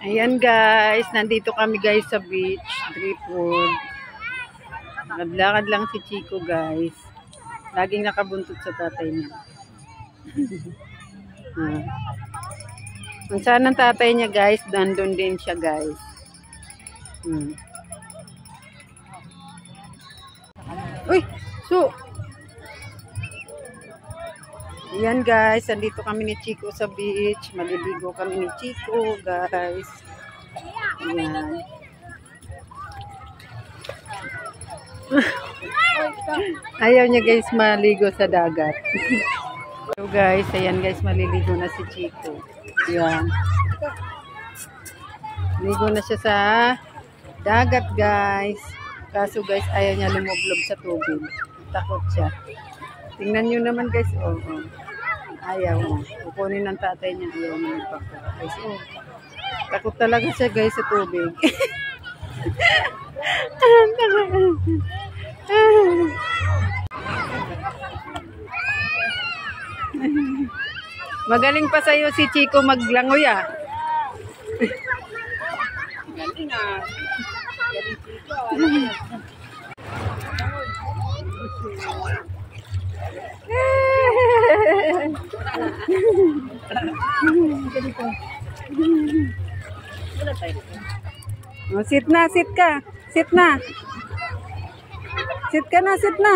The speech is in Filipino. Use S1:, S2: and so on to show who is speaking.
S1: Ayan guys, nandito kami guys sa beach, Driftwood. Lakad-lakad lang si Chico guys. Laging nakabuntot sa tatay niya. Kung saan ang tatay niya guys, nandun din siya guys. Uy! So! Ayan guys, nandito kami ni Chico sa beach. Maliligo kami ni Chico guys. Ayan. Ayaw niya guys maligo sa dagat. So guys, ayan guys, maliligo na si Chico. Ayan. Ligo na siya sa dagat guys. Kaso guys, ayaw niya lumublob sa tubig. Takot siya. Tingnan nyo naman guys. Oh. Ayaw mo. Kukunin ng tatay niya. Ayaw mo guys. Oh. Takot talaga siya guys sa tubig. Magaling pa sa'yo si Chico maglangoy ah.
S2: Galing ah. Galing Chico.
S1: Oh, sit na, sit ka. Sit na. Sit ka na, sit na.